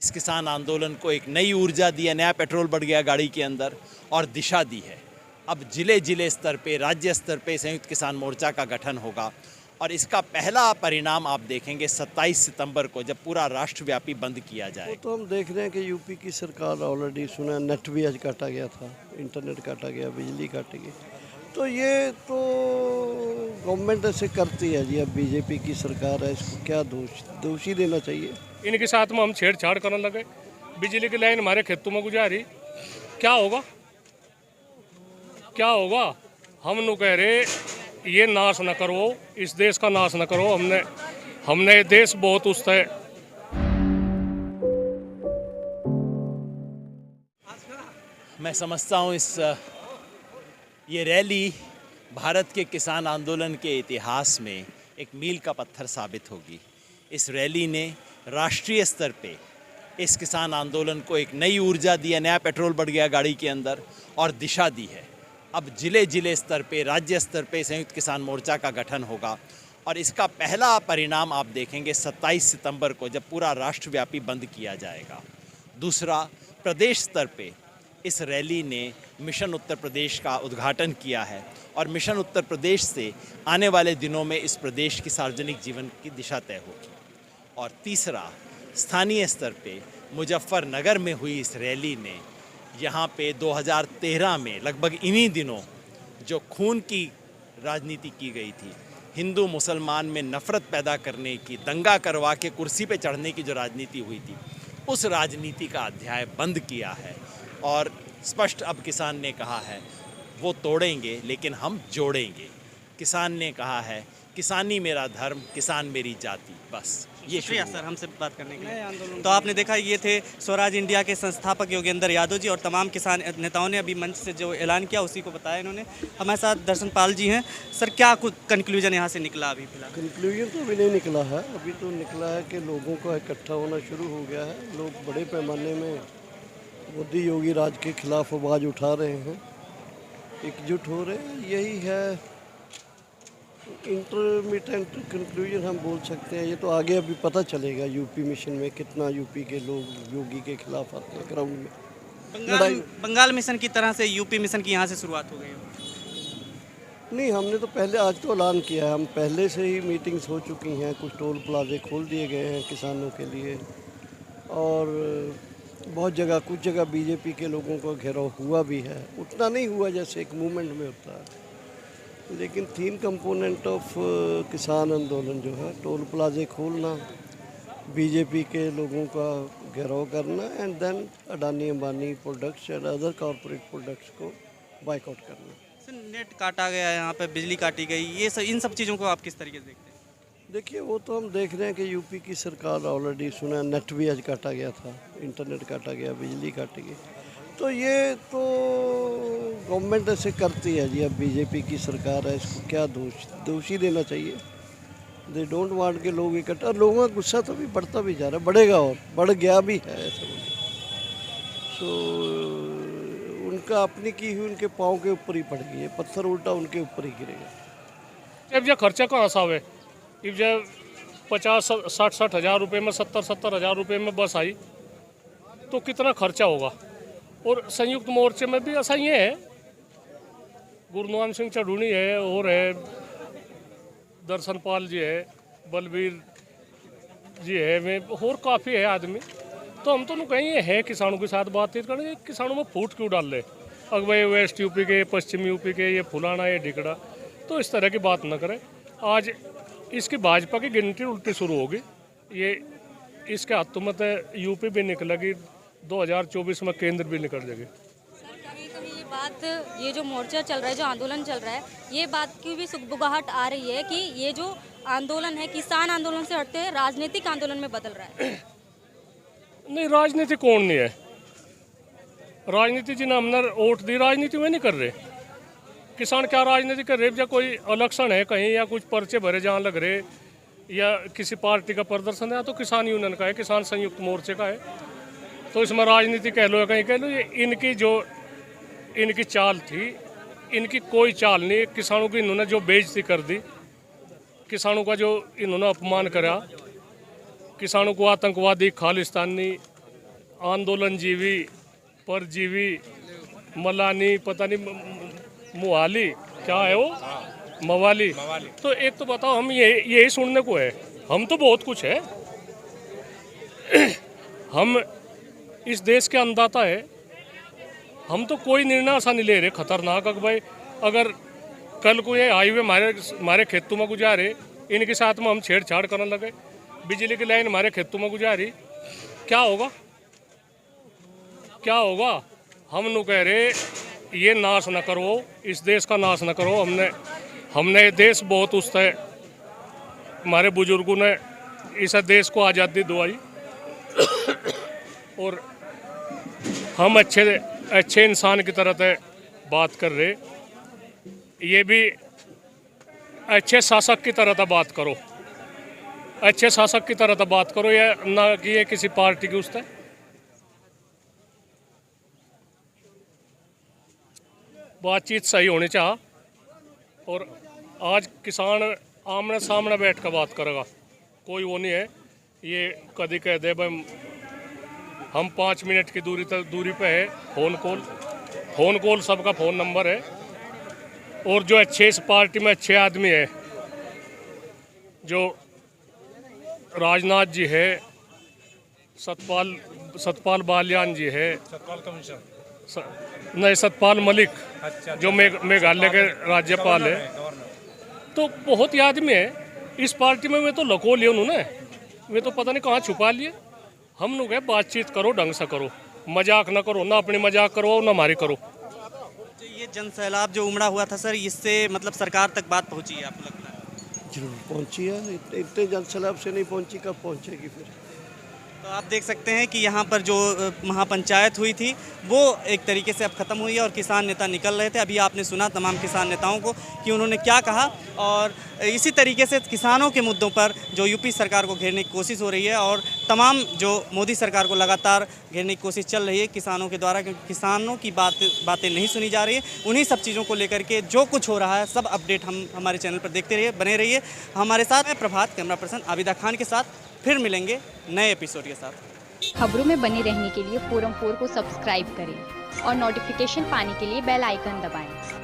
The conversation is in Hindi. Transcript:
इस किसान आंदोलन को एक नई ऊर्जा दी है, नया पेट्रोल बढ़ गया गाड़ी के अंदर और दिशा दी है। अब जिले स्तर पे, राज्य स्तर पे संयुक्त किसान मोर्चा का गठन होगा और इसका पहला परिणाम आप देखेंगे 27 सितंबर को, जब पूरा राष्ट्रव्यापी बंद किया जाए। तो हम देख रहे हैं कि यूपी की सरकार ऑलरेडी सुना, नेट भी आज काटा गया था, इंटरनेट काटा गया, बिजली काटी गई। तो ये तो गवर्नमेंट ऐसे करती है जी। अब बीजेपी की सरकार है, इसको क्या दोषी देना चाहिए। इनके साथ में हम छेड़छाड़ करने लगे, बिजली की लाइन हमारे खेतों में गुजारी, क्या होगा क्या होगा। हम नु कह रहे ये नाश न करो, इस देश का नाश न करो। हमने ये देश बहुत उस्त है। मैं समझता हूँ ये रैली भारत के किसान आंदोलन के इतिहास में एक मील का पत्थर साबित होगी। इस रैली ने राष्ट्रीय स्तर पे इस किसान आंदोलन को एक नई ऊर्जा दी है, नया पेट्रोल बढ़ गया गाड़ी के अंदर और दिशा दी है। अब जिले स्तर पे, राज्य स्तर पे संयुक्त किसान मोर्चा का गठन होगा और इसका पहला परिणाम आप देखेंगे 27 सितंबर को, जब पूरा राष्ट्रव्यापी बंद किया जाएगा। दूसरा, प्रदेश स्तर पे इस रैली ने मिशन उत्तर प्रदेश का उद्घाटन किया है और मिशन उत्तर प्रदेश से आने वाले दिनों में इस प्रदेश की सार्वजनिक जीवन की दिशा तय होगी। और तीसरा, स्थानीय स्तर पे मुजफ्फरनगर में हुई इस रैली ने, यहाँ पे 2013 में लगभग इन्हीं दिनों जो खून की राजनीति की गई थी, हिंदू मुसलमान में नफ़रत पैदा करने की, दंगा करवा के कुर्सी पे चढ़ने की जो राजनीति हुई थी, उस राजनीति का अध्याय बंद किया है। और स्पष्ट अब किसान ने कहा है वो तोड़ेंगे लेकिन हम जोड़ेंगे। किसान ने कहा है किसानी मेरा धर्म, किसान मेरी जाति। बस ये शुक्रिया सर हमसे बात करने के लिए। तो आपने देखा, ये थे स्वराज इंडिया के संस्थापक योगेंद्र यादव जी और तमाम किसान नेताओं ने अभी मंच से जो ऐलान किया उसी को बताया इन्होंने। हमारे साथ दर्शन पाल जी हैं। सर, क्या कुछ कंक्लूजन यहाँ से निकला अभी फिलहाल? कंक्लूजन तो अभी नहीं निकला है। अभी तो निकला है कि लोगों का इकट्ठा होना शुरू हो गया है। लोग बड़े पैमाने में मोदी योगी राज के खिलाफ आवाज़ उठा रहे हैं, एकजुट हो रहे हैं। यही है इंटरमीडिएट कंक्लूजन हम बोल सकते हैं। ये तो आगे अभी पता चलेगा यूपी मिशन में कितना यूपी के लोग योगी के खिलाफ आते हैं ग्राउंड में। बंगाल मिशन की तरह से यूपी मिशन की यहाँ से शुरुआत हो गई है? नहीं, हमने तो पहले आज तो ऐलान किया है। हम पहले से ही मीटिंग्स हो चुकी हैं, कुछ टोल प्लाजे खोल दिए गए हैं किसानों के लिए और बहुत जगह, कुछ जगह बीजेपी के लोगों का घेराव हुआ भी है। उतना नहीं हुआ जैसे एक मूवमेंट में होता है, लेकिन 3 कंपोनेंट ऑफ किसान आंदोलन जो है, टोल प्लाजे खोलना, बीजेपी के लोगों का घेराव करना and then Adani Ambani products and other corporate products को बाइकआउट करना। सर, नेट काटा गया, यहाँ पे बिजली काटी गई, ये सब इन सब चीज़ों को आप किस तरीके से देखते हैं? देखिए, वो तो हम देख रहे हैं कि यूपी की सरकार ऑलरेडी सुना, नेट भी आज काटा गया था, इंटरनेट काटा गया, बिजली काटी गई। तो ये तो गवर्नमेंट ऐसे करती है जी। अब बीजेपी की सरकार है, इसको क्या दोषी देना चाहिए। दे डोंट वांट के लोग इकट्ठा, और लोगों का गुस्सा तो भी बढ़ता भी जा रहा है, बढ़ेगा और बढ़ गया भी है ऐसा। सो उनका अपनी की हुई उनके पाँव के ऊपर ही पड़ गई है, पत्थर उल्टा उनके ऊपर ही गिरेगा। जब यह खर्चा कहाँ से आवे? जब 50-60 हज़ार रुपये में, 70 हज़ार रुपये में बस आई तो कितना खर्चा होगा। और संयुक्त मोर्चे में भी ऐसा ही है, गुरनवान सिंह चढ़ूनी है और है, दर्शन पाल जी है, बलबीर जी है, में और काफ़ी है आदमी। तो हम तो कहीं है किसानों के साथ बातचीत करें, किसानों में फूट क्यों डाल ले। अगवे वेस्ट यूपी के, पश्चिम यूपी के, ये फुलाना, ये ढिकड़ा, तो इस तरह की बात न करें। आज इसकी भाजपा की गिनती उल्टी शुरू होगी। ये इसके हाथों में तो यूपी भी निकलेगी, 2024 में केंद्र भी निकल जाएगी। सर, कहीं कहीं ये बात, ये जो मोर्चा चल रहा है, जो आंदोलन चल रहा है, ये बात की भी सुगबुगाहट आ रही है कि ये जो आंदोलन है किसान आंदोलन से हटते राजनीतिक आंदोलन में बदल रहा है। नहीं, राजनीति कौन नहीं है। राजनीति जिन्हें हमने वोट दी, राजनीति में नहीं कर रहे। किसान क्या राजनीति कर रहे? जब कोई इलेक्शन है कहीं या कुछ पर्चे भरे जहाँ लग रहे या किसी पार्टी का प्रदर्शन है, तो किसान यूनियन का है, किसान संयुक्त मोर्चे का है, तो इसमें राजनीति कह लो या कहीं कह लो। ये इनकी चाल थी, इनकी कोई चाल नहीं। किसानों की इन्होंने जो बेइज्जती कर दी, किसानों का जो इन्होंने अपमान करा, किसानों को आतंकवादी, खालिस्तानी आंदोलन जीवी, परजीवी, मलानी, पता नहीं मुहाली, क्या है वो, मवाली। तो एक तो बताओ, हम यही सुनने को है। हम तो बहुत कुछ है। हम इस देश के अन्नदाता है। हम तो कोई निर्णय ऐसा नहीं ले रहे खतरनाक। भाई अगर कल को ये हाईवे हमारे खेतों में गुजारे, इनके साथ में हम छेड़छाड़ करने लगे, बिजली की लाइन हमारे खेतों में गुजारी, क्या होगा? क्या होगा? हम नु कह रहे ये नाश न करो, इस देश का नाश न करो। हमने ये देश बहुत उस है, हमारे बुजुर्गों ने इस देश को आज़ादी दिलाई और हम अच्छे इंसान की तरह से बात कर रहे। ये भी अच्छे शासक की तरह से बात करो, अच्छे शासक की तरह से बात करो, या ना कि ये किसी पार्टी की उससे। बातचीत सही होनी चाहिए और आज किसान आमने सामने बैठ कर बात करेगा, कोई वो नहीं है ये कभी कह दे भाई हम 5 मिनट की दूरी पे है। फ़ोन कॉल सबका फ़ोन नंबर है। और जो अच्छे इस पार्टी में अच्छे आदमी है, जो राजनाथ जी है, सतपाल बालियान जी है, सतपाल मलिक, अच्छा, जो मेघालय के राज्यपाल है, तो बहुत ही आदमी है इस पार्टी में। वे तो लको लिए उन्होंने, वे तो पता नहीं कहाँ छुपा लिए। हम लोग बातचीत करो, ढंग से करो, मजाक ना करो, ना अपनी मजाक करो ना हमारी करो। ये जन सैलाब जो उमड़ा हुआ था सर, इससे मतलब सरकार तक बात पहुंची है आपको लगता है? जरूर पहुंची है। इतने जन सैलाब से नहीं पहुंची, कब पहुंचेगी फिर? तो आप देख सकते हैं कि यहाँ पर जो महापंचायत हुई थी वो एक तरीके से अब ख़त्म हुई है और किसान नेता निकल रहे थे। अभी आपने सुना तमाम किसान नेताओं को कि उन्होंने क्या कहा, और इसी तरीके से किसानों के मुद्दों पर जो यूपी सरकार को घेरने की कोशिश हो रही है और तमाम जो मोदी सरकार को लगातार घेरने की कोशिश चल रही है किसानों के द्वारा, क्योंकि किसानों की बातें नहीं सुनी जा रही है। उन्हीं सब चीज़ों को लेकर के जो कुछ हो रहा है सब अपडेट हम हमारे चैनल पर देखते रहिए, बने रहिए हमारे साथ। मैं प्रभात, कैमरा पर्सन आबिदा खान के साथ फिर मिलेंगे नए एपिसोड के साथ। खबरों में बने रहने के लिए फोरम 4 को सब्सक्राइब करें और नोटिफिकेशन पाने के लिए बेल आइकन दबाएं।